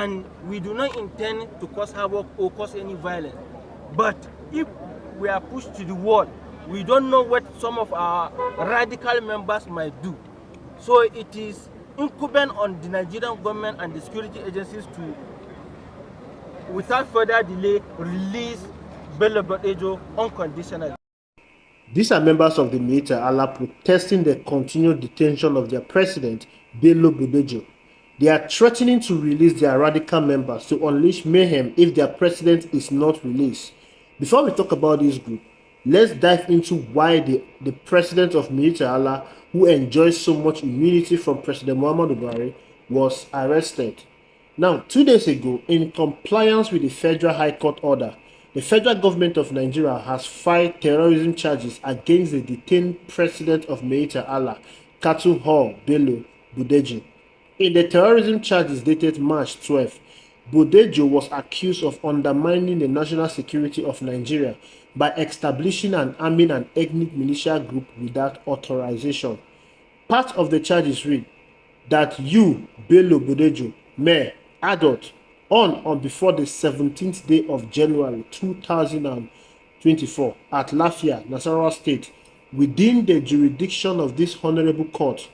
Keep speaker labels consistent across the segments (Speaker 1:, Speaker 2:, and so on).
Speaker 1: and we do not intend to cause havoc or cause any violence. But if we are pushed to the wall, we don't know what some of our radical members might do. So it is incumbent on the Nigerian government and the security agencies to, without further delay, release Bello Bodejo unconditionally.
Speaker 2: These are members of the Miyetti Allah protesting the continued detention of their president, Bello Bodejo. They are threatening to release their radical members to unleash mayhem if their president is not released. Before we talk about this group, let's dive into why the president of Miyetti Allah, who enjoys so much immunity from President Muhammadu Buhari, was arrested. Now, 2 days ago, in compliance with the Federal High Court order, the federal government of Nigeria has filed terrorism charges against the detained president of Miyetti Allah, Katu Hall Bello Bodejo. In the terrorism charges dated March 12, Bodejo was accused of undermining the national security of Nigeria by establishing and arming an ethnic militia group without authorization. Part of the charges read that you, Bello Bodejo, Mayor, adult, on or before the 17th day of January 2024 at Lafia, Nasarawa State, within the jurisdiction of this honorable court,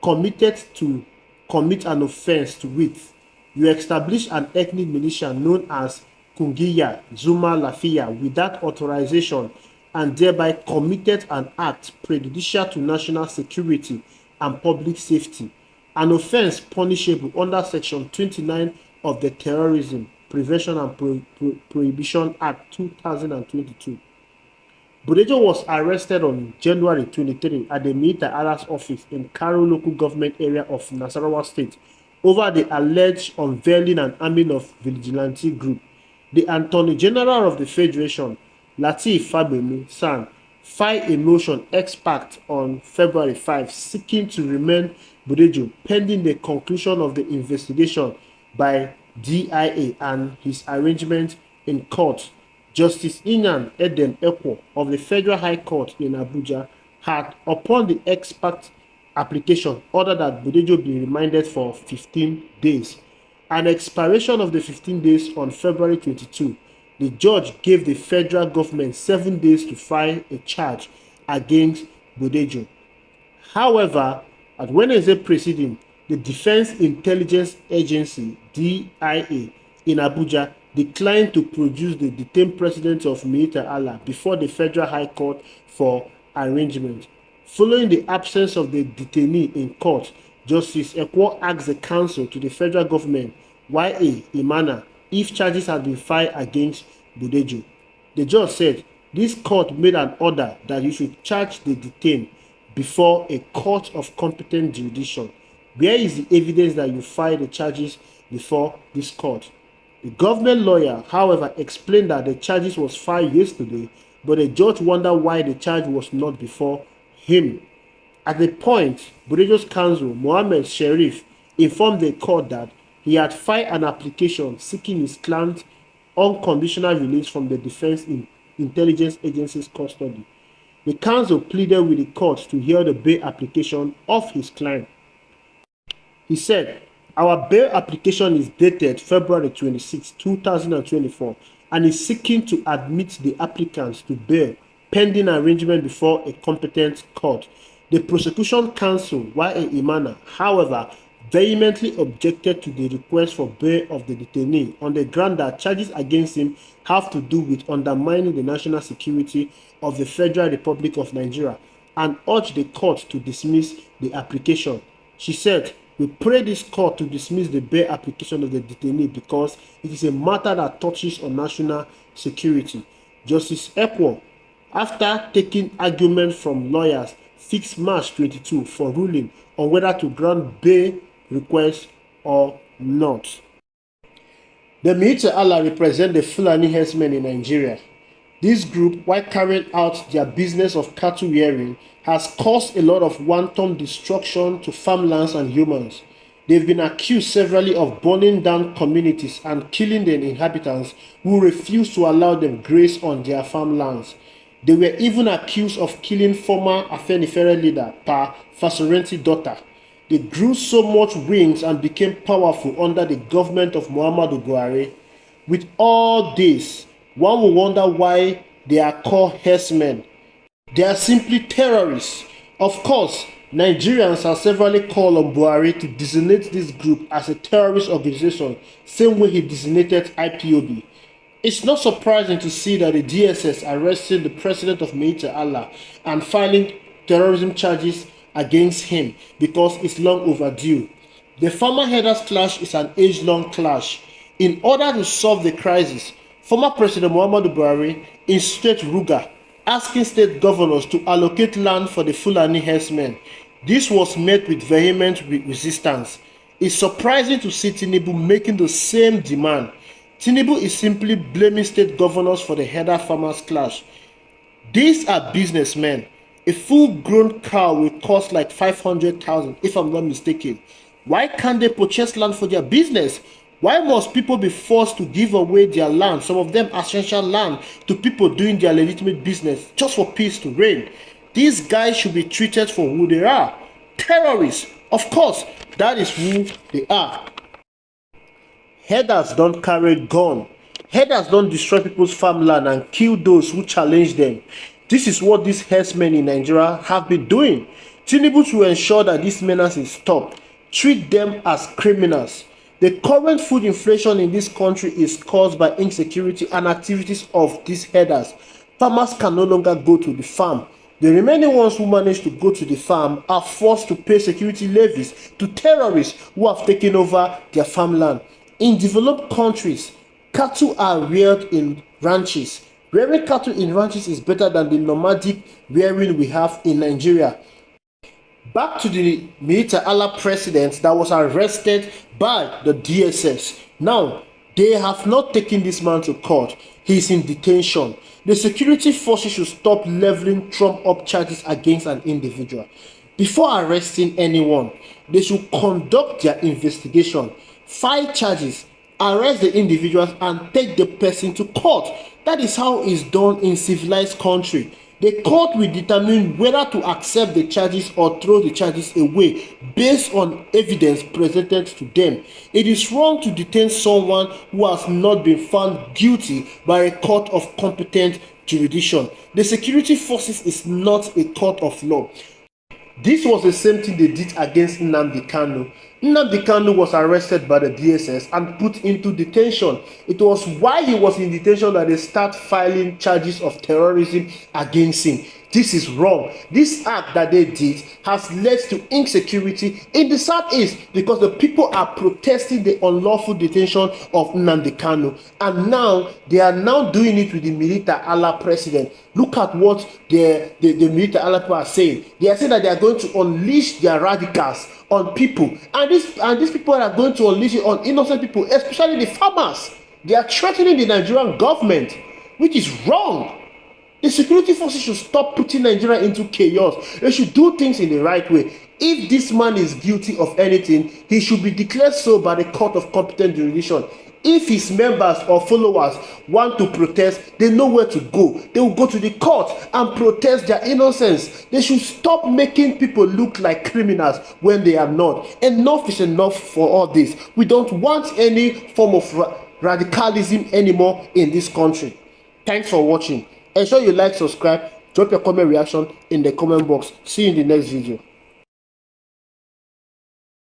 Speaker 2: committed to commit an offense to wit, you establish an ethnic militia known as Kungiya Zuma Lafia without authorization and thereby committed an act prejudicial to national security and public safety, an offense punishable under Section 29 of the Terrorism Prevention and Prohibition Act 2022. Bodejo was arrested on January 23 at the Miyetti Allah's office in Karo local government area of Nasarawa State over the alleged unveiling and arming of vigilante group. The Attorney General of the Federation, Lateef Fagbemi San, filed a motion ex parte on February 5 seeking to remand Bodejo pending the conclusion of the investigation by DIA and his arraignment in court. Justice Inan Eden Ekwo of the Federal High Court in Abuja had, upon the ex parte application, ordered that Bodejo be remanded for 15 days. An expiration of the 15 days on February 22, the judge gave the federal government 7 days to file a charge against Bodejo. However, at Wednesday proceeding, the Defense Intelligence Agency (DIA) in Abuja declined to produce the detained president of Miyetti Allah before the Federal High Court for arraignment. Following the absence of the detainee in court, Justice Ekwo asked the counsel to the federal government, Y.A. Imana, if charges had been filed against Bodejo. The judge said, this court made an order that you should charge the detained before a court of competent jurisdiction. Where is the evidence that you filed the charges before this court? The government lawyer, however, explained that the charges was filed yesterday, but the judge wondered why the charge was not before him. At the point, Bodejo's counsel, Mohammed Sherif, informed the court that he had filed an application seeking his client's unconditional release from the Defense Intelligence Agency's custody. The counsel pleaded with the court to hear the bail application of his client. He said, our bail application is dated February 26, 2024 and is seeking to admit the applicants to bail pending arrangement before a competent court. The prosecution counsel, Y.A. Imana, however, vehemently objected to the request for bail of the detainee on the ground that charges against him have to do with undermining the national security of the Federal Republic of Nigeria and urged the court to dismiss the application. She said, we pray this court to dismiss the bail application of the detainee because it is a matter that touches on national security. Justice Ekwo, after taking argument from lawyers, fixed March 22 for ruling on whether to grant bail request or not. The Miyetti Allah represent the Fulani herdsmen in Nigeria. This group, while carrying out their business of cattle rearing, has caused a lot of wanton destruction to farmlands and humans. They've been accused severally of burning down communities and killing the inhabitants who refuse to allow them graze on their farmlands. They were even accused of killing former Afenifere leader Pa Fasorenti daughter. They grew so much wings and became powerful under the government of Muhammadu Buhari. With all this, one will wonder why they are called herdsmen. They are simply terrorists. Of course, Nigerians have severally called on Buhari to designate this group as a terrorist organization, same way he designated IPOB. It's not surprising to see that the DSS arrested the president of Miyetti Allah and filing terrorism charges against him because it's long overdue. The farmer herders clash is an age-long clash. In order to solve the crisis, former President Muhammadu Buhari instituted Ruga, asking state governors to allocate land for the Fulani herdsmen. This was met with vehement resistance. It's surprising to see Tinubu making the same demand. Tinubu is simply blaming state governors for the herder farmers clash. These are businessmen. A full-grown cow will cost like 500,000 if I'm not mistaken. Why can't they purchase land for their business? Why must people be forced to give away their land, some of them essential land, to people doing their legitimate business just for peace to reign? These guys should be treated for who they are. Terrorists. Of course, that is who they are. Herders don't carry gun. Herders don't destroy people's farmland and kill those who challenge them. This is what these herdsmen in Nigeria have been doing. Tinubu to ensure that this menace is stopped. Treat them as criminals. The current food inflation in this country is caused by insecurity and activities of these herders. Farmers can no longer go to the farm. The remaining ones who manage to go to the farm are forced to pay security levies to terrorists who have taken over their farmland. In developed countries, cattle are reared in ranches. Rearing cattle in ranches is better than the nomadic rearing we have in Nigeria. Back to the Miyetti Allah president that was arrested by the DSS. Now, they have not taken this man to court. He is in detention. The security forces should stop leveling trump-up charges against an individual. Before arresting anyone, they should conduct their investigation, file charges, arrest the individuals and take the person to court. That is how it's done in civilized country. The court will determine whether to accept the charges or throw the charges away based on evidence presented to them. It is wrong to detain someone who has not been found guilty by a court of competent jurisdiction. The security forces is not a court of law. This was the same thing they did against Nnamdi Kanu. Nnamdi Kanu was arrested by the DSS and put into detention. It was while he was in detention that they start filing charges of terrorism against him. This is wrong. This act that they did has led to insecurity in the southeast because the people are protesting the unlawful detention of Nnamdi Kanu, and now they are now doing it with the Miyetti Allah president. Look at what the Miyetti Allah people are saying. They are saying that they are going to unleash their radicals on people, and these people are going to unleash it on innocent people, especially the farmers. They are threatening the Nigerian government, which is wrong. The security forces should stop putting Nigeria into chaos. They should do things in the right way. If this man is guilty of anything, he should be declared so by the court of competent jurisdiction. If his members or followers want to protest, they know where to go. They will go to the court and protest their innocence. They should stop making people look like criminals when they are not. Enough is enough for all this. We don't want any form of radicalism anymore in this country. Thanks for watching. Ensure you like, subscribe, drop your comment reaction in the comment box. See you in the next video.